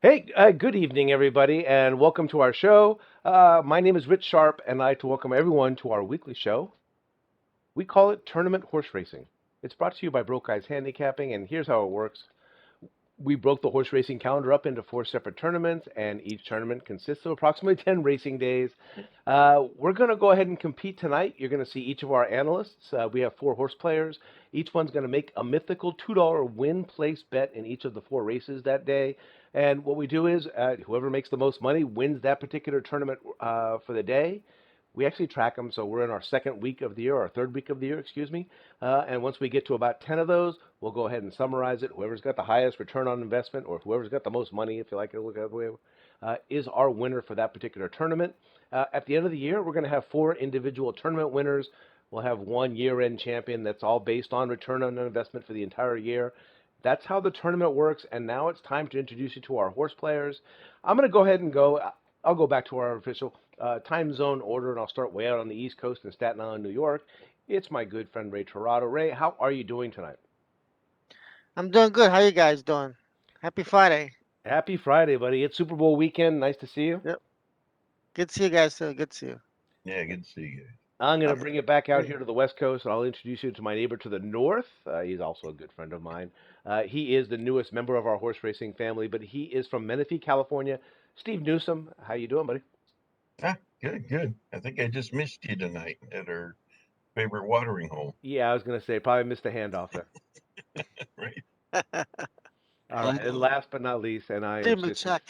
Hey, good evening, everybody, and welcome to our show. My name is Rich Sharp, and I'd like to welcome everyone to our weekly show. We call it Tournament Horse Racing. It's brought to you by Broke Guys Handicapping, and here's how it works. We broke the horse racing calendar up into four separate tournaments, and each tournament consists of approximately 10 racing days. We're going to go ahead and compete tonight. You're going to see each of our analysts. We have four horse players. Each one's going to make a mythical $2 win place bet in each of the four races that day. And what we do is whoever makes the most money wins that particular tournament for the day. We actually track them, so we're in our second week of the year, or third week of the year, excuse me. And once we get to about 10 of those, we'll go ahead and summarize it. Whoever's got the highest return on investment, or whoever's got the most money, if you like to look at it that way, is our winner for that particular tournament. At the end of the year, we're going to have four individual tournament winners. We'll have one year-end champion that's all based on return on investment for the entire year. That's how the tournament works, and now it's time to introduce you to our horse players. I'm going to go ahead and go. I'll go back to our official time zone order, and I'll start way out on the East Coast in Staten Island, New York. It's my good friend Ray Torado. Ray, how are you doing tonight? I'm doing good. How you guys doing? Happy Friday. Happy Friday, buddy. It's Super Bowl weekend. Nice to see you. Yep. Good to see you guys too. Good to see you. Yeah, good to see you. I'm going to Okay. bring it back out Great. here to the West Coast, and I'll introduce you to my neighbor to the north. He's also a good friend of mine. He is the newest member of our horse racing family, but he is from Menifee, California. Steve Newsom, how you doing, buddy? Ah, good, good. I think I just missed you tonight at our favorite watering hole. Yeah, I was going to say, probably missed a handoff there. Right. All right, and last but not least, and I Jimmy insist he check.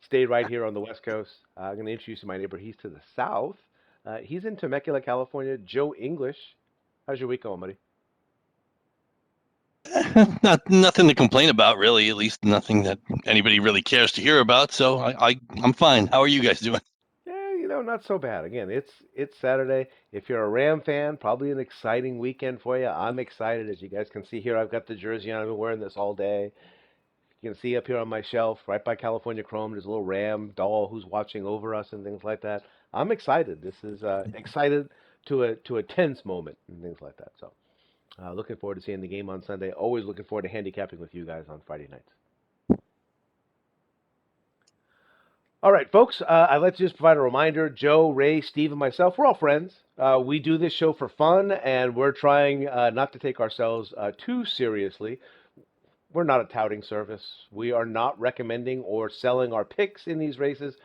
stayed right here on the West Coast. I'm going to introduce you to my neighbor. He's to the south. He's in Temecula, California. Joe English. How's your week going, buddy? Not nothing to complain about, really. At least nothing that anybody really cares to hear about. So I'm fine. How are you guys doing? Yeah, not so bad. Again, it's Saturday. If you're a Ram fan, probably an exciting weekend for you. I'm excited, as you guys can see here. I've got the jersey on. I've been wearing this all day. You can see up here on my shelf, right by California Chrome, there's a little Ram doll who's watching over us and things like that. I'm excited. This is excited to a tense moment and things like that. So, looking forward to seeing the game on Sunday. Always looking forward to handicapping with you guys on Friday nights. All right, folks. I'd like to just provide a reminder. Joe, Ray, Steve, and myself, we're all friends. We do this show for fun, and we're trying not to take ourselves too seriously. We're not a touting service. We are not recommending or selling our picks in these races.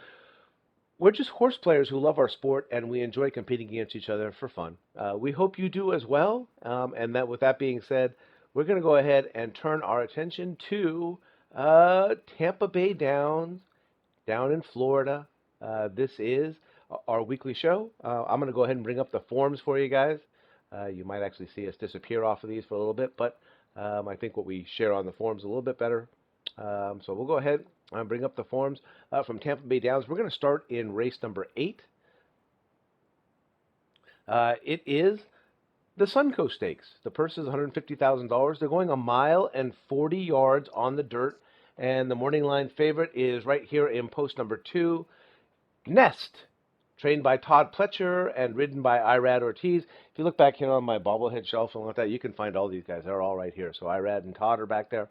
We're just horse players who love our sport and we enjoy competing against each other for fun. We hope you do as well. And that, with that being said, we're going to go ahead and turn our attention to Tampa Bay Downs down in Florida. This is our weekly show. I'm going to go ahead and bring up the forms for you guys. You might actually see us disappear off of these for a little bit, but I think what we share on the forums a little bit better. So we'll go ahead and bring up the forms from Tampa Bay Downs. We're going to start in race number 8. It is the Suncoast Stakes. The purse is $150,000. They're going a mile and 40 yards on the dirt, and the morning line favorite is right here in post number 2, Nest, trained by Todd Pletcher and ridden by Irad Ortiz. If you look back here on my bobblehead shelf and like that, you can find all these guys. They're all right here. So Irad and Todd are back there.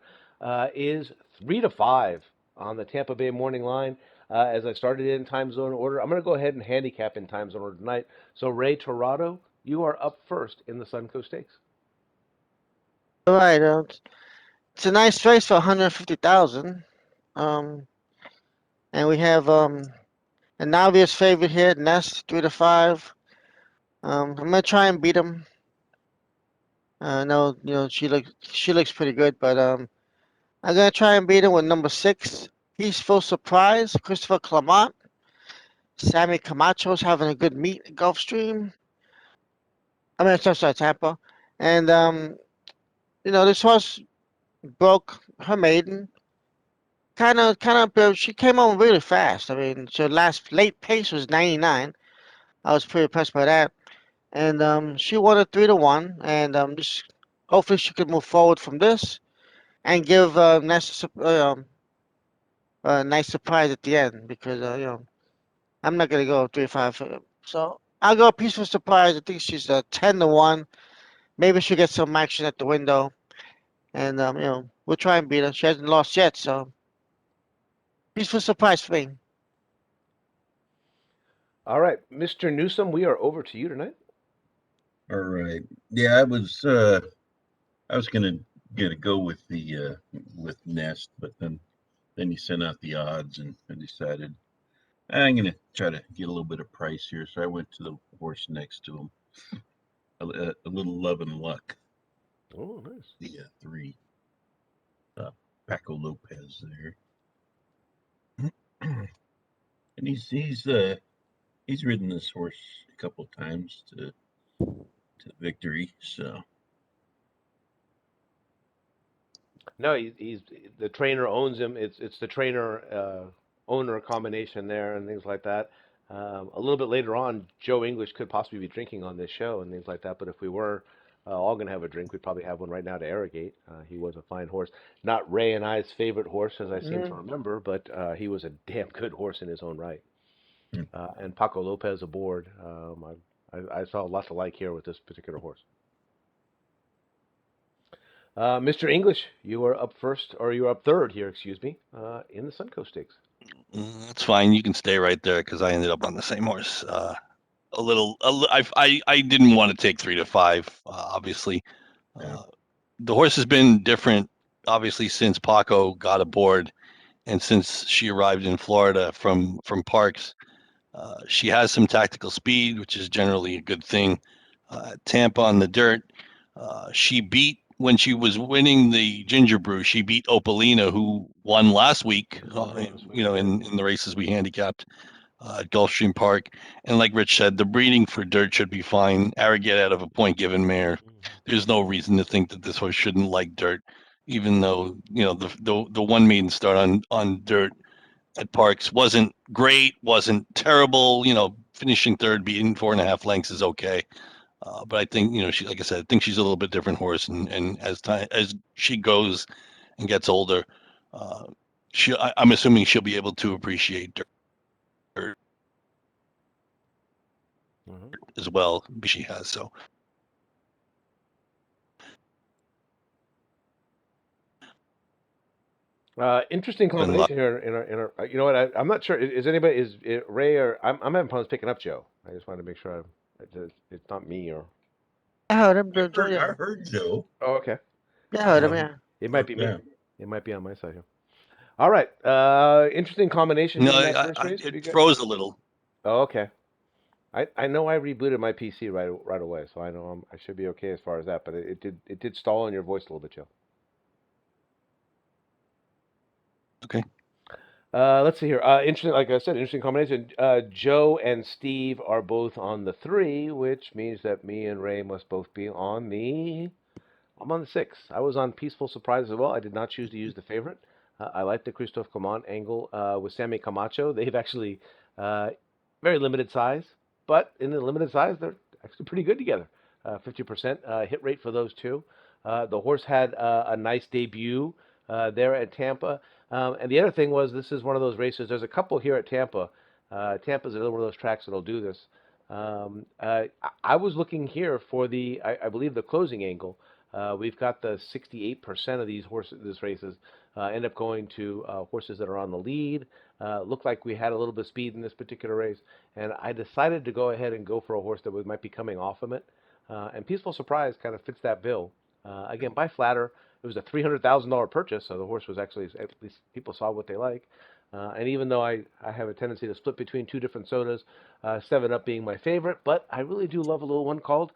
Is 3 to 5 on the Tampa Bay morning line. As I started in time zone order, I'm going to go ahead and handicap in time zone order tonight. So Ray Torado, you are up first in the Suncoast Stakes. All right. It's a nice race for 150,000. Um, and we have an obvious favorite here, Nest, 3 to 5. I'm gonna try and beat him. No, she looks pretty good, but I'm gonna try and beat him with number 6. Peaceful Surprise, Christopher Clement. Sammy Camacho's having a good meet at Gulfstream. I mean, sorry, Tampa. And this horse broke her maiden. She came on really fast. I mean, her last late pace was 99. I was pretty impressed by that. And she won it 3-1. And just hopefully she could move forward from this and give a nice surprise at the end because I'm not gonna go 3-5 for him. So I'll go Peaceful Surprise. I think she's 10-1. Maybe she'll get some action at the window. And we'll try and beat her. She hasn't lost yet, so Peaceful surprise for me. All right, Mr. Newsom, we are over to you tonight. All right. Yeah, I was gonna go with the with Nest, but then you sent out the odds, and I decided I'm gonna try to get a little bit of price here. So I went to the horse next to him, a little Love and Luck, Oh, nice. the 3, Paco Lopez there, and he's ridden this horse a couple times to victory. So No, he's the trainer owns him. It's the trainer owner combination there and things like that. A little bit later on, Joe English could possibly be drinking on this show and things like that. But if we were all going to have a drink, we'd probably have one right now to arrogate. He was a fine horse. Not Ray and I's favorite horse, as I seem to remember, but he was a damn good horse in his own right. mm, And Paco Lopez aboard. I saw lots of like here with this particular horse. Mr. English, you are up first, or you are up third here, excuse me, in the Suncoast Stakes. It's fine. You can stay right there because I ended up on the same horse. I didn't want to take 3 to 5. Obviously, yeah, the horse has been different. Obviously, since Paco got aboard and since she arrived in Florida from Parks, she has some tactical speed, which is generally a good thing. Tampa on the dirt, she beat when she was winning the Ginger Brew. She beat Opalina, who won last week. In the races we handicapped at Gulfstream Park. And like Rich said, the breeding for dirt should be fine. Arrogate out of a point given mare. There's no reason to think that this horse shouldn't like dirt, even though the one maiden start on dirt at Parks wasn't great, wasn't terrible. Finishing third, beating 4.5 lengths is okay. But I think she, like I said, I think she's a little bit different horse, and as she goes and gets older, I'm assuming she'll be able to appreciate dirt Mhm. as well. She has so. Interesting And luck. combination here in our. You know what? I'm not sure. Is anybody is it Ray or I'm having problems picking up Joe. I just wanted to make sure it's not me or. I heard him. I Yeah, heard Joe. Oh, okay. I heard him. Um, Yeah. It might be me. yeah, It might be on my side here. All right. Interesting combination No, here in that first race. We it got. froze a little. Oh, okay. I know I rebooted my PC right away, so I know I should be okay as far as that. But it did stall on your voice a little bit, Joe. Okay. Let's see here. Interesting, like I said, interesting combination. Joe and Steve are both on the 3, which means that me and Ray must both be on the. I'm on the 6. I was on Peaceful Surprise as well. I did not choose to use the favorite. I like the Christophe Clement angle with Sammy Camacho. They've actually uh, very limited size, but in the limited size, they're actually pretty good together. 50% hit rate for those two. The horse had a nice debut there at Tampa. And the other thing was, this is one of those races. There's a couple here at Tampa. Tampa's another one of those tracks that'll do this. I was looking here for I believe the closing angle. We've got the 68% of these races end up going to horses that are on the lead. Looked like we had a little bit of speed in this particular race, and I decided to go ahead and go for a horse that might be coming off of it. And Peaceful Surprise kind of fits that bill. Again, by Flatter, it was a $300,000 purchase, so the horse was actually, at least people saw what they like. And even though I have a tendency to split between two different sodas, 7 Up being my favorite, but I really do love a little one called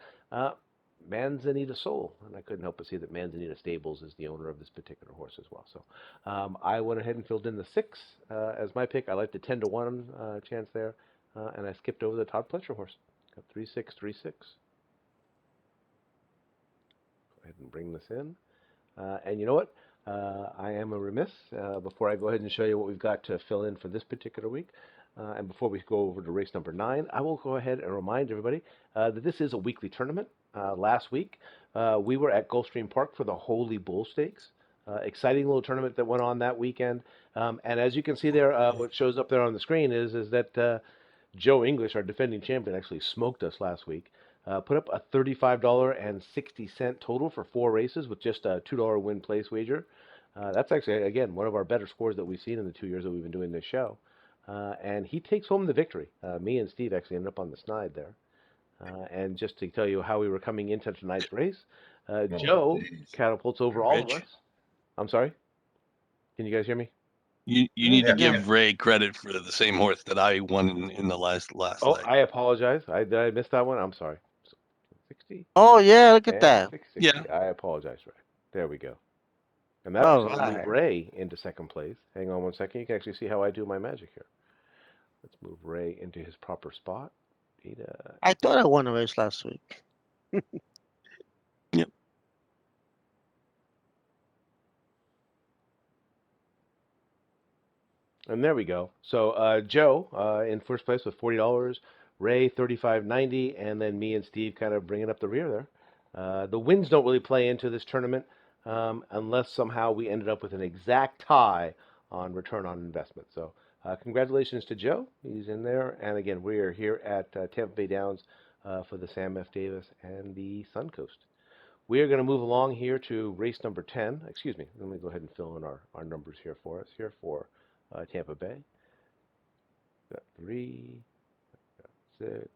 Manzanita Soul, and I couldn't help but see that Manzanita Stables is the owner of this particular horse as well. So I went ahead and filled in the 6 as my pick. I like the 10-1 chance there, and I skipped over the Todd Pletcher horse. Got 3-6, 3-6. Go ahead and bring this in. And you know what? I am a remiss before I go ahead and show you what we've got to fill in for this particular week. And before we go over to race number 9, I will go ahead and remind everybody that this is a weekly tournament. Last week, we were at Gulfstream Park for the Holy Bull Stakes. Exciting little tournament that went on that weekend. And as you can see there, what shows up there on the screen is that Joe English, our defending champion, actually smoked us last week. Put up a $35.60 total for 4 races with just a $2 win place wager. That's actually, again, one of our better scores that we've seen in the 2 years that we've been doing this show. And he takes home the victory. Me and Steve actually ended up on the snide there. And just to tell you how we were coming into tonight's race, Joe geez. catapults over all of Rich? us. I'm sorry? Can you guys hear me? You need to Yeah. give Ray credit for the same horse that I won in the last Oh, leg. I apologize. Did I miss that one? I'm sorry. 60 Oh yeah, look at and that. 660. Yeah. I apologize, Ray. There we go. And that All actually moved right. Ray into second place. Hang on one second. You can actually see how I do my magic here. Let's move Ray into his proper spot. I thought I won the race last week. And there we go. So Joe in first place with $40, Ray 35.90, and then me and Steve kind of bringing up the rear there. The wins don't really play into this tournament unless somehow we ended up with an exact tie on return on investment. So congratulations to Joe. He's in there. And again, we are here at Tampa Bay Downs for the Sam F. Davis and the Suncoast. We are going to move along here to race number 10. Excuse me. Let me go ahead and fill in our numbers here for us here for Tampa Bay. Got 3, I've got 6,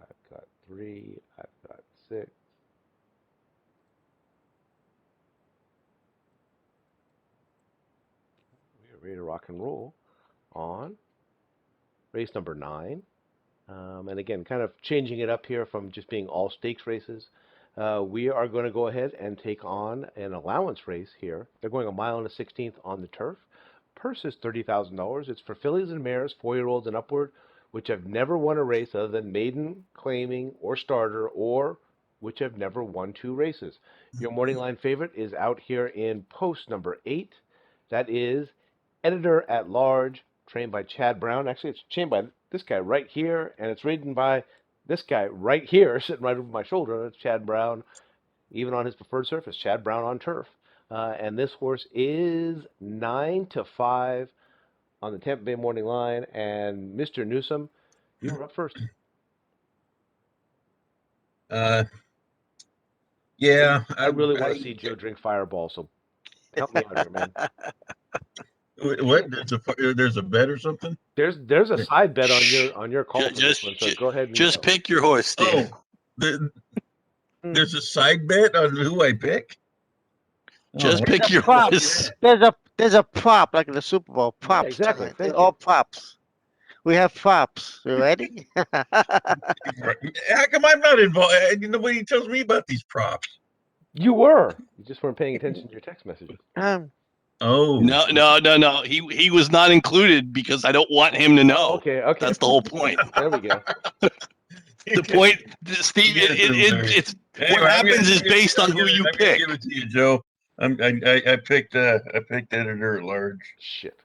I've got 3, I've got 6. We are ready to rock and roll on race number 9. And again, kind of changing it up here from just being all stakes races. We are going to go ahead and take on an allowance race here. They're going a mile and a 16th on the turf. Purse is $30,000. It's for fillies and mares, 4-year-olds and upward, which have never won a race other than maiden, claiming, or starter, or which have never won 2 races. Your morning line favorite is out here in post number 8. That is Editor at Large, trained by Chad Brown. Actually, it's trained by this guy right here, and it's ridden by this guy right here, sitting right over my shoulder. That's Chad Brown, even on his preferred surface. Chad Brown on turf. And this horse is 9-5 on the Tampa Bay morning line. And Mr. Newsom, you're up first. Yeah. I really want to see Joe drink Fireball, so help me out here, man. What? There's a bet or something? There's a side bet on your call for this one, so go ahead and Just pick your horse, Steve. Oh, there's a side bet on who I pick? Just Oh, pick your prop. horse. There's a prop like in the Super Bowl. Props. exactly. tonight. Thank They're all you. props. We have props. You ready? how come I'm not involved? Nobody tells me about these props. You were. You just weren't paying attention to your text messages. Oh. No. He was not included because I don't want him to know. Okay. That's the whole point. There we go. The point, Steve, it's Anyway, what happens is based on who you I'm gonna pick. give it to you, Joe. I picked Editor at Large. Shit.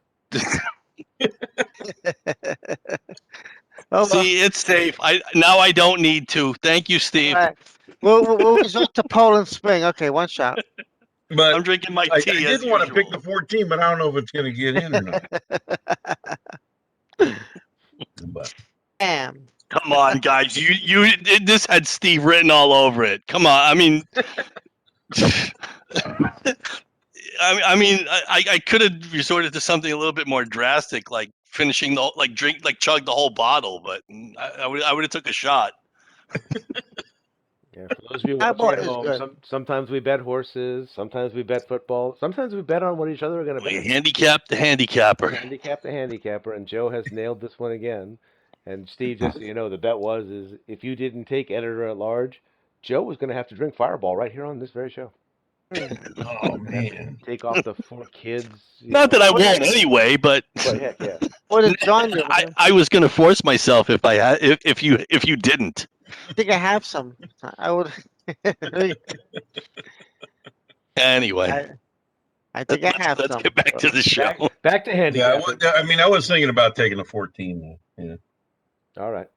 Oh, See, it's safe. I don't need to. Thank you, Steve. all right. We'll resort to Poland Spring. Okay, one shot. But I'm drinking my I tea as did want to pick the usual. 14, but I don't know if it's going to get in or not. But Damn. Come on, guys. This had Steve written all over it. Come on. I mean, I could have resorted to something a little bit more drastic, like finishing chug the whole bottle, but I would have took a shot. Yeah, for those of you That watching at boy is home, good. sometimes we bet horses, sometimes we bet football, sometimes we bet on what each other are going to We bet. handicap the handicapper. Handicap the handicapper, and Joe has nailed this one again. And Steve, just so you know, the bet is if you didn't take Editor at Large, Joe was going to have to drink Fireball right here on this very show. oh man, Take off the 4 kids. Not that I won't anyway, but But heck yeah. What did John do? I was going to force myself if I had if you didn't. I think I have some. I would. Anyway, I think I have let's some. get back to the show. Back to yeah. handicap. I was thinking about taking the 14. Yeah. All right.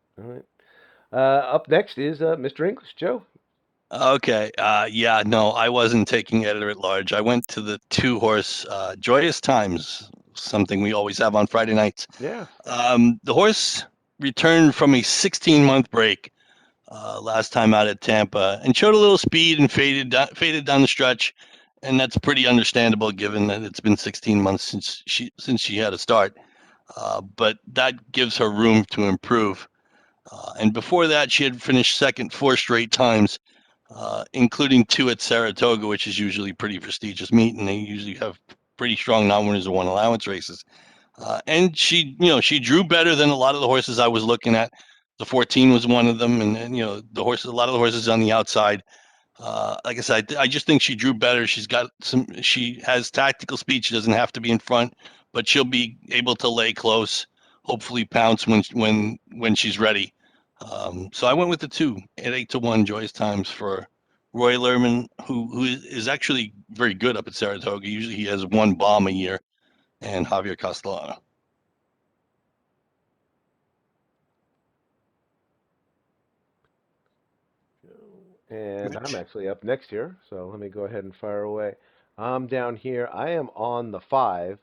Up next is Mr. English, Joe. Okay. Yeah. No, I wasn't taking Editor at Large. I went to the 2-horse Joyous Times, something we always have on Friday nights. Yeah. The horse returned from a 16-month break last time out at Tampa and showed a little speed and faded down the stretch. and that's pretty understandable given that it's been 16 months since she had a start. But that gives her room to improve. And before that, she had finished second 4 straight times, including 2 at Saratoga, which is usually pretty prestigious meet, and they usually have pretty strong non-winners of 1 allowance races. And she drew better than a lot of the horses I was looking at. The 14 was one of them, and the horses, a lot of the horses on the outside. Like I said, I just think she drew better. She has tactical speed. She doesn't have to be in front, but she'll be able to lay close, hopefully pounce when she's ready. So I went with the 2 at 8-1 Joyous Times for Roy Lerman, who is actually very good up at Saratoga. Usually he has 1 bomb a year, and Javier Castellano. And I'm Rich? actually up next here, so let me go ahead and fire away. I'm down here. I am on the 5,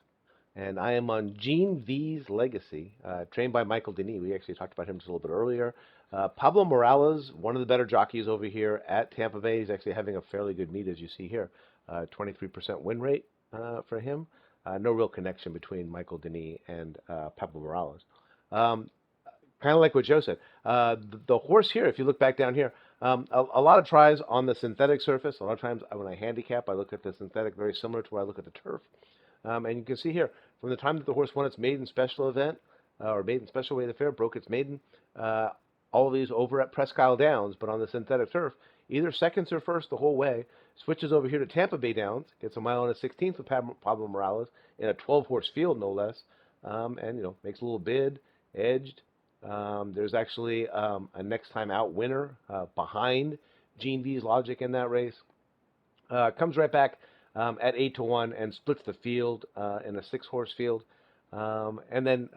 and I am on Gene V's Legacy, trained by Michael Denis. We actually talked about him just a little bit earlier. Pablo Morales, one of the better jockeys over here at Tampa Bay. He's actually having a fairly good meet, as you see here. 23% win rate for him. No real connection between Michael Denis and Pablo Morales. Um, kind of like what Joe said. The horse here, if you look back down here, a lot of tries on the synthetic surface. A lot of times when I handicap, I look at the synthetic very similar to where I look at the turf. And you can see here, from the time that the horse won its maiden special event, or maiden special weight affair, broke its maiden, uh, all of these over at Presque Isle Downs, but on the synthetic turf, either seconds or first the whole way, switches over here to Tampa Bay Downs, gets a mile and a 16th with Pablo Morales in a 12-horse field, no less, and, makes a little bid, edged. There's actually a next time out winner behind Gene V's Logic in that race. Comes right back at 8-1 and splits the field in a 6-horse field. And then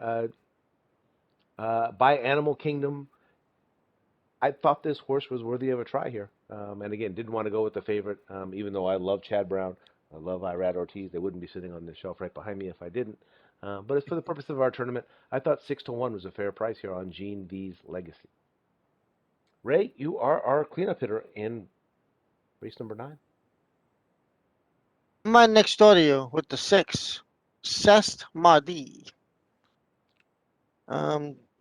by Animal Kingdom, I thought this horse was worthy of a try here. And again, didn't want to go with the favorite, even though I love Chad Brown. I love Irad Ortiz. They wouldn't be sitting on the shelf right behind me if I didn't. But as for the purpose of our tournament, I thought 6-1 was a fair price here on Gene V's Legacy. Ray, you are our cleanup hitter in race number 9. I'm right next door to you with the 6, Cest Mardi.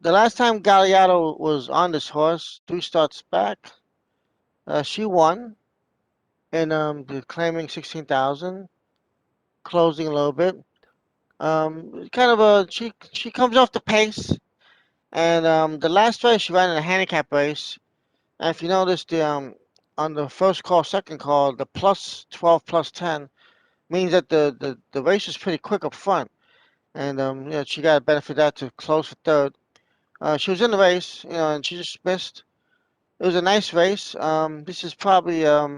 The last time Galliardo was on this horse, 3 starts back, she won, and the claiming 16,000, closing a little bit. Kind of she comes off the pace, and the last race she ran in a handicap race. And if you notice on the first call, second call, the plus 12, plus 10 means that the race is pretty quick up front, and she got a benefit of that to close for third. She was in the race, and she just missed. It was a nice race. This is probably I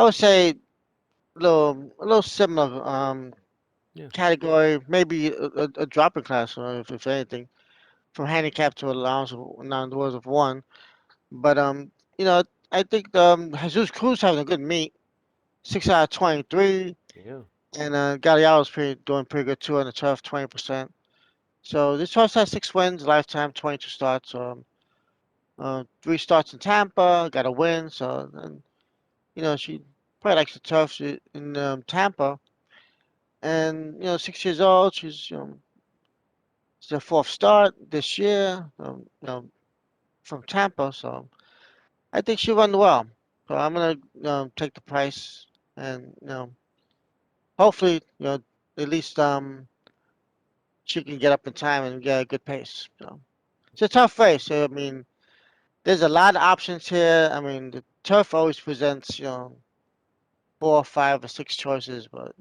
would say a little similar Yeah. category, maybe a dropping class, if anything, from handicap to allowance of non-doors of 1. But you know, I think Jesus Cruz having a good meet, 6 out of 23, Yeah. and Galliaro's doing pretty good too on the turf, 20%. So this horse has 6 wins, lifetime, 22 starts. 3 starts in Tampa, got a win. So and she probably likes the turf in Tampa, and 6 years old. It's her 4th start this year. From Tampa, so I think she run well. So I'm gonna take the price, and hopefully at least she can get up in time and get a good pace. So it's a tough race. I mean, there's a lot of options here. I mean, the turf always presents 4, 5, or 6 choices, but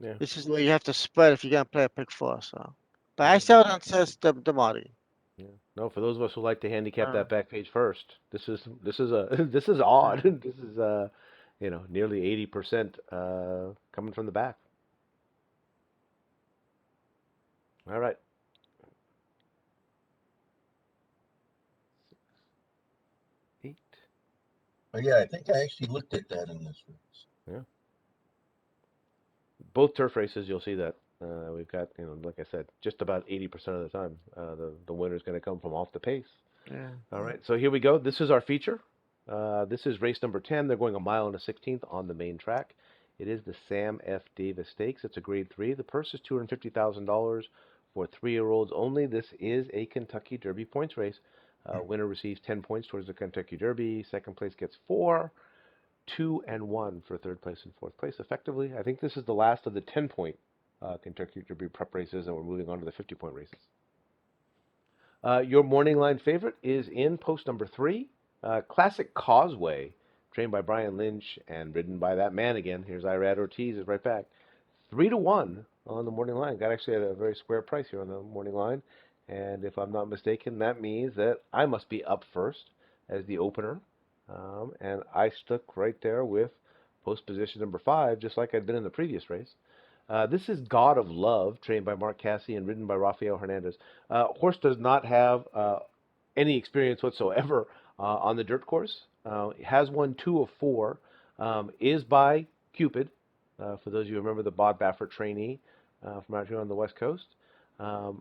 Yeah. this is where you have to spread if you're gonna play a pick 4. So, but I still don't assess the Marty. Yeah. No, for those of us who like to handicap Uh, that back page first, this is a this is odd. uh, This is nearly 80% coming from the back. All right. 8. Oh yeah, I think I actually looked at that in this race. Yeah. Both turf races, you'll see that we've got like I said, just about 80% of the time the winner's going to come from off the pace. yeah. All right. So here we go. This is our feature. This is race number 10. They're going a mile and a 16th on the main track. It is the Sam F. Davis Stakes. It's a grade 3. The purse is $250,000 for 3-year-olds only. This is a Kentucky Derby points race. Winner receives 10 points towards the Kentucky Derby. Second place gets 4, 2, and 1 for third place and fourth place, effectively. I think this is the last of the 10-point Kentucky Derby prep races, and we're moving on to the 50-point races. Your morning line favorite is in post number 3, Classic Causeway, trained by Brian Lynch and ridden by that man again. Here's Irad Ortiz, is right back. 3-1 on the morning line. Got actually at a very square price here on the morning line. And if I'm not mistaken, that means that I must be up first as the opener. And I stuck right there with post position number 5, just like I'd been in the previous race. This is God of Love, trained by Mark Casse and ridden by Rafael Hernandez. Horse does not have any experience whatsoever on the dirt course. Has won 2 of 4. Is by Cupid, for those of you who remember the Bob Baffert trainee from out here on the West Coast.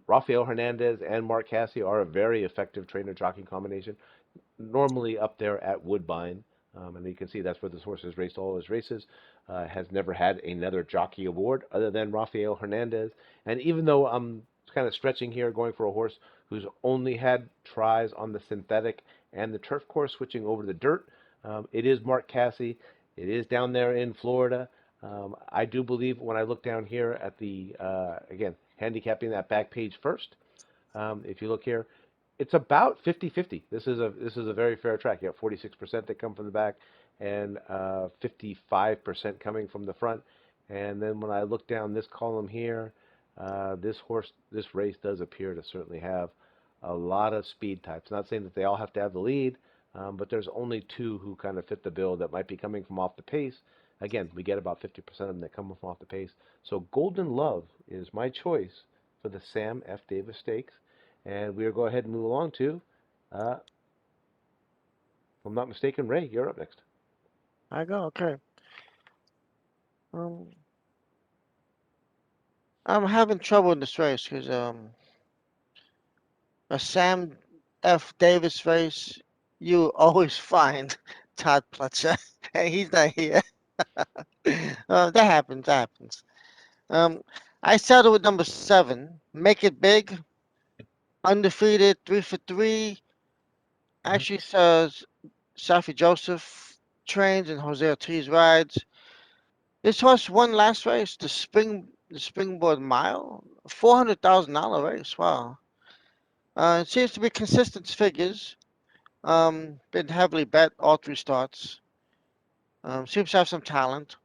Rafael Hernandez and Mark Casse are a very effective trainer-jockey combination, normally up there at Woodbine. And you can see that's where this horse has raced all his races. Has never had another jockey award other than Rafael Hernandez. And even though I'm kind of stretching here, going for a horse who's only had tries on the synthetic and the turf course, switching over to the dirt, it is Mark Casse. It is down there in Florida. I do believe when I look down here at the, again, handicapping that back page first, if you look here, it's about 50-50. This is a very fair track. You have 46% that come from the back and 55% coming from the front. And then when I look down this column here, this race does appear to certainly have a lot of speed types. Not saying that they all have to have the lead, but there's only 2 who kind of fit the bill that might be coming from off the pace. Again, we get about 50% of them that come from off the pace. So Golden Love is my choice for the Sam F. Davis Stakes. And we'll go ahead and move along to, if I'm not mistaken, Ray, you're up next. I go, okay. Um, I'm having trouble in this race because a Sam F. Davis race, you always find Todd Pletcher, and he's not here. That happens. That happens. I started with number 7, Make It Big, undefeated, 3 for 3. Actually, says Safi Joseph trains and Jose Ortiz rides. This horse won last race, the Springboard Mile, $400,000 race. Wow. It seems to be consistent figures. Been heavily bet all 3 starts. Seems to have some talent.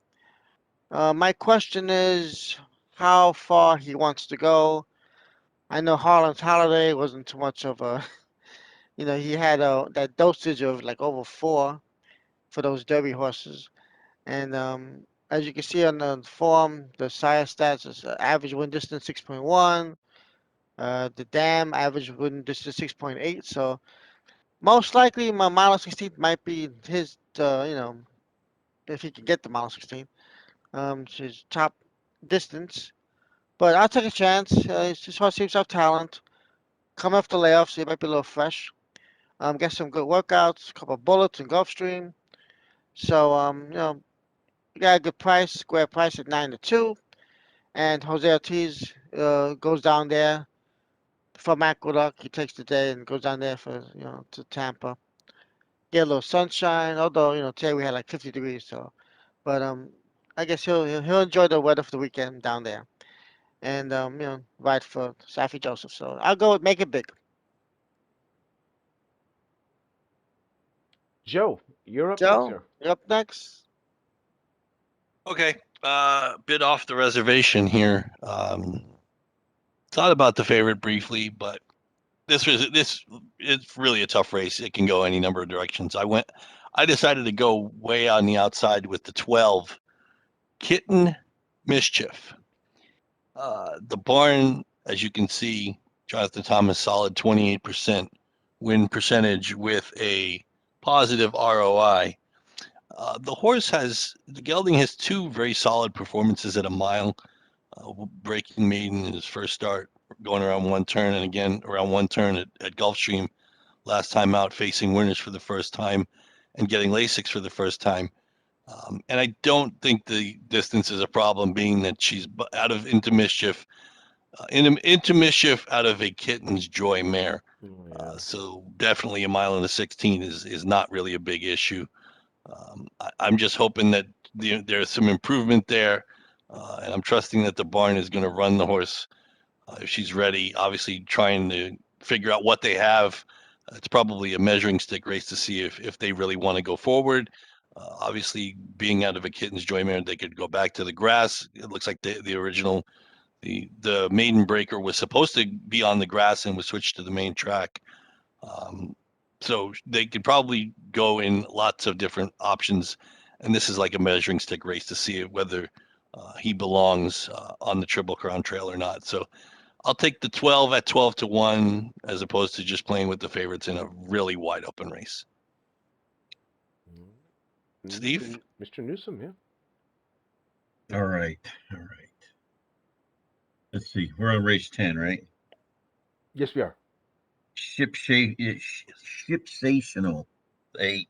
My question is how far he wants to go. I know Harlan's Holiday wasn't too much of a, he had that dosage of like over 4 for those Derby horses. And as you can see on the form, the sire stats is average win distance 6.1. The dam average win distance 6.8. So most likely my mile 16 might be his, if he can get the mile 16, his top distance. But I'll take a chance. This horse seems to have talent. Coming off the layoff, so he might be a little fresh. Get some good workouts, a couple of bullets in Gulfstream. So, we got a good price, square price at 9-2. And Jose Ortiz goes down there from Aqueduct. He takes the day and goes down there for, to Tampa. Get a little sunshine, although, today we had like 50 degrees. So, but I guess he'll enjoy the weather for the weekend down there. And, ride for Safi Joseph. So I'll go with Make It Big. Joe, you're up next, Joe, sir. you're up next. Okay, bit off the reservation here. Thought about the favorite briefly, but this it's really a tough race. It can go any number of directions. I decided to go way on the outside with the 12, Kitten Mischief. The barn, as you can see, Jonathan Thomas solid 28% win percentage with a positive ROI. The gelding has 2 very solid performances at a mile, breaking maiden in his first start, going around 1 turn, and again around 1 turn at Gulfstream last time out, facing winners for the first time, and getting Lasix for the first time. And I don't think the distance is a problem, being that she's out of Into Mischief, into Mischief out of a Kitten's Joy mare. Oh, yeah. So definitely a mile and a 16 is not really a big issue. I'm just hoping that there's some improvement there, and I'm trusting that the barn is going to run the horse if she's ready. Obviously, trying to figure out what they have. It's probably a measuring stick race to see if they really want to go forward. Obviously, being out of a Kitten's Joy mare, they could go back to the grass. It looks like the original, the maiden breaker was supposed to be on the grass and was switched to the main track. So they could probably go in lots of different options, and this is like a measuring stick race to see whether he belongs on the Triple Crown Trail or not. So I'll take the 12 at 12-1 as opposed to just playing with the favorites in a really wide open race. Steve? Mr. Newsom, yeah. All right. Let's see. We're on race 10, right? Yes, we are. Shipsational 8.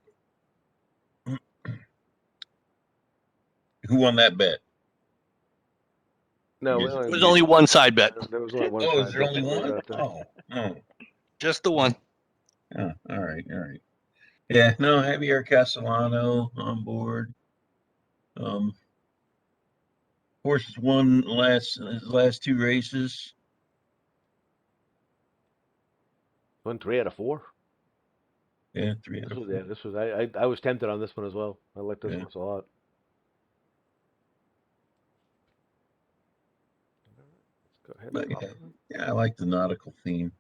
Who won that bet? No, Yes. There's only one side bet. There was only one. Oh, is side there only bet one? out there. Just the one. Oh, all right. Yeah, no, Javier Castellano on board. Horse has won his last 2 races. Won 3 out of 4. Yeah, 3 out of 4. This was I was tempted on this one as well. I like this horse a lot. Let's go ahead. But yeah, I like the nautical theme.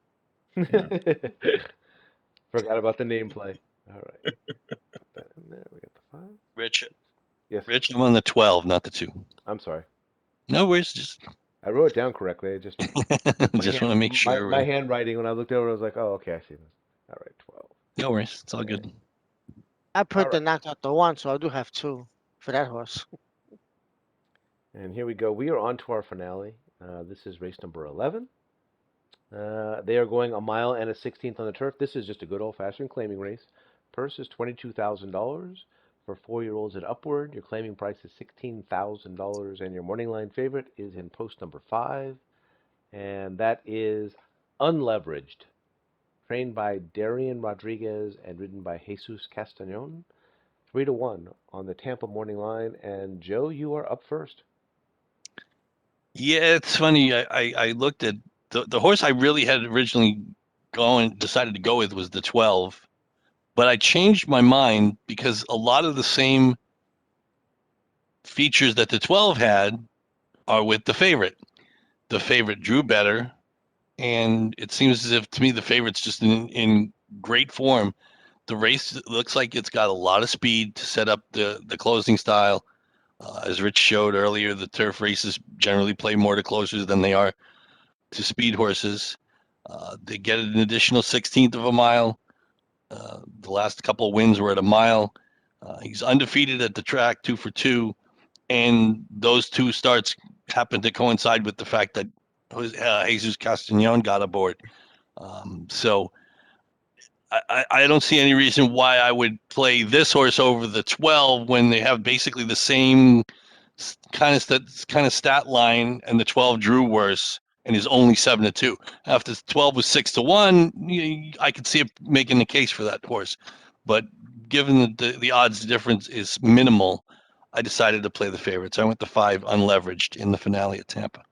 Forgot about the name play. All right. Put that in there. We got the 5. Rich. Yes. Rich, I'm on the 12, not the 2. I'm sorry. No worries. Just I wrote it down correctly. I just want to make sure. My handwriting, when I looked over, I was like, oh, okay, I see this. All right, 12. No worries. It's all good. I put the Alright. knocked out the 1, so I do have 2 for that horse. And here we go. We are on to our finale. This is race number 11. They are going a mile and a 16th on the turf. This is just a good old-fashioned claiming race. Purse is $22,000. For 4-year-olds and upward, your claiming price is $16,000, and your morning line favorite is in post number 5, and that is Unleveraged, trained by Darian Rodriguez and ridden by Jesus Castañon. 3-1 on the Tampa morning line, and Joe, you are up first. Yeah, it's funny. I looked at the horse I really had originally decided to go with was the 12. But I changed my mind because a lot of the same features that the 12 had are with the favorite. The favorite drew better, and it seems as if, to me, the favorite's just in great form. The race looks like it's got a lot of speed to set up the closing style. As Rich showed earlier, the turf races generally play more to closers than they are to speed horses. They get an additional 16th of a mile. The last couple of wins were at a mile. He's undefeated at the track, 2 for 2, and those 2 starts happen to coincide with the fact that Jesus Castañon got aboard. So I don't see any reason why I would play this horse over the 12 when they have basically the same kind of stat line, and the 12 drew worse and is only 7-2. After 12 was 6-1, I could see it making the case for that horse. But given that the odds difference is minimal, I decided to play the favorites. I went to 5 unleveraged in the finale at Tampa.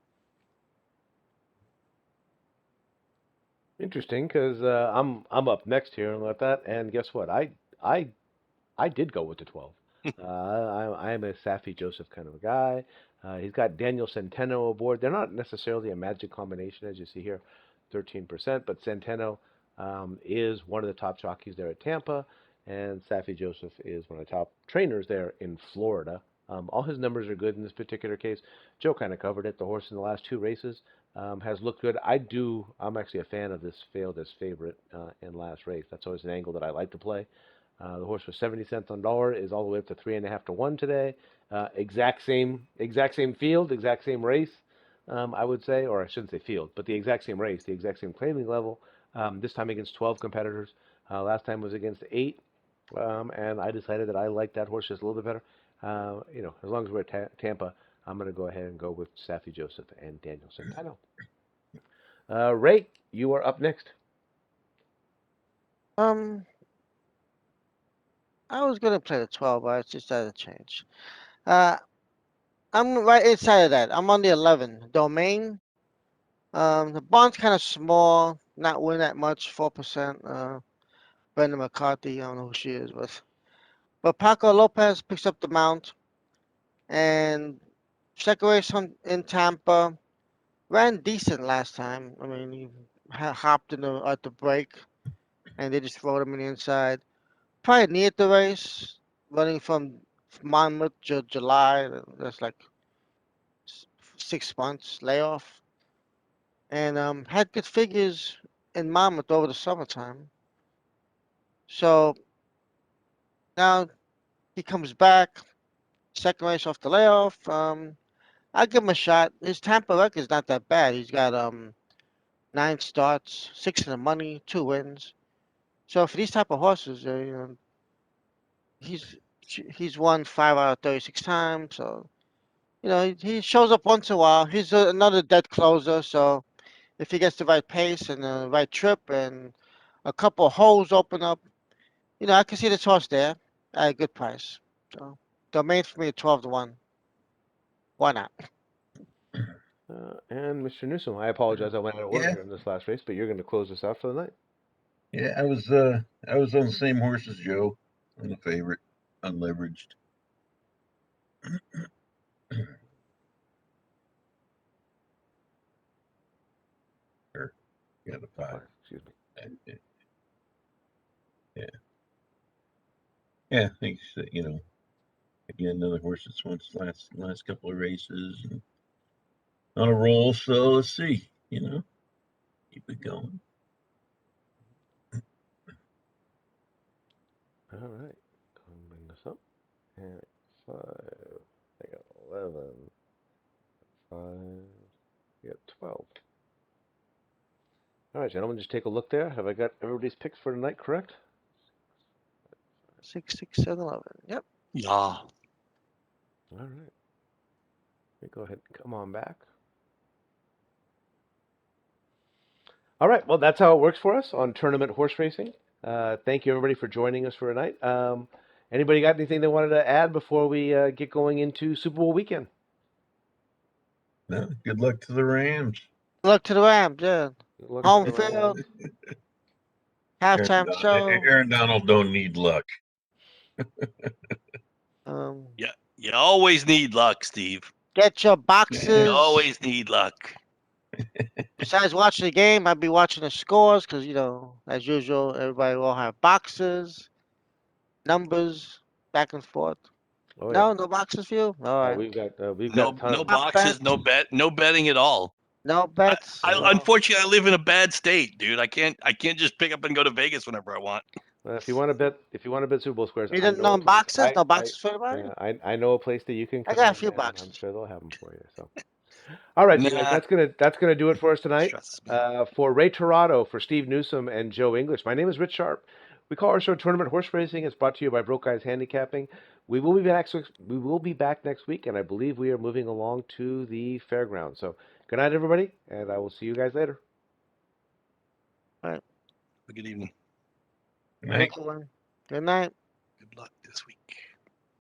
Interesting, because I'm up next here and like that, and guess what? I did go with the 12. I'm a Safi Joseph kind of a guy. He's got Daniel Centeno aboard. They're not necessarily a magic combination, as you see here, 13%, but Centeno is one of the top jockeys there at Tampa, and Safi Joseph is one of the top trainers there in Florida. All his numbers are good in this particular case. Joe kind of covered it. The horse in the last 2 races has looked good. I'm actually a fan of this failed as favorite in last race. That's always an angle that I like to play. The horse was 70 cents on dollar, is all the way up to 3.5-1 today. Exact same field, exact same race, I would say, or I shouldn't say field, but the exact same race, the exact same claiming level. This time against 12 competitors. Last time was against 8. and I decided that I liked that horse just a little bit better. As long as we're at Tampa, I'm going to go ahead and go with Safi Joseph and Daniel Centeno. Ray, you are up next. I was gonna play the 12, but I just decided to change. Uh, I'm right inside of that. I'm on the 11 domain. The bond's kind of small, not win that much, 4%. Brenda McCarthy, I don't know who she is, but Paco Lopez picks up the mount, and second race in Tampa ran decent last time. I mean, he hopped at the break, and they just rode him in the inside. Probably near the race, running from Monmouth to July. That's like 6 months layoff, and had good figures in Monmouth over the summertime. So now he comes back, second race off the layoff. I'll give him a shot. His Tampa record's not that bad. He's got 9 starts, 6 in the money, 2 wins. So for these type of horses, he's he's won 5 out of 36 times. So he shows up once in a while. He's another dead closer. So if he gets the right pace and the right trip and a couple of holes open up, I can see this horse there at a good price. So domain for me 12-1. Why not? And Mr. Newsom, I apologize I went out of order Yeah, here in this last race, but you're going to close us out for the night. yeah. I was on the same horse as Joe, on the favorite, unleveraged. Or, yeah, the 5. Excuse me. Yeah, yeah. I think again, another horse that's won its last couple of races and on a roll. So let's see. Keep it going. All right. Go and bring this up. And 5. I got 11. 5. I got 12. All right, gentlemen, just take a look there. Have I got everybody's picks for tonight correct? 6, 6, 7, 11. Yep. Yeah. All right. Let me go ahead and come on back. All right. Well, that's how it works for us on tournament horse racing. Thank you, everybody, for joining us for tonight. Anybody got anything they wanted to add before we get going into Super Bowl weekend? No, good luck to the Rams. Good luck to the Rams. Yeah. Good luck to Home the Rams. field. Aaron, Halftime show. Aaron Donald don't need luck. Yeah. You always need luck, Steve. Get your You boxes. always need luck. Besides watching the game, I'll be watching the scores because, as usual, everybody will have boxes, numbers, back and forth. Oh, yeah. No boxes for you? All right. We've No, got tons. no boxes, no betting at all. No bets. Unfortunately, I live in a bad state, dude. I can't just pick up and go to Vegas whenever I want. If you want to bet Super Bowl squares, You I didn't know know a place. boxes? No boxes for everybody? Yeah, I know a place that you can I come got a in, few and I'm boxes. sure they'll have them for you. So, all right, you guys, Nah. that's gonna do it for us tonight. Stresses me. For Ray Torado, for Steve Newsom, and Joe English, my name is Rich Sharp. We call our show Tournament Horse Racing. It's brought to you by Broke Guys Handicapping. We will be back next week, and I believe we are moving along to the fairground. So, good night, everybody, and I will see you guys later. All right. Good evening. Night. Good night. Good luck this week.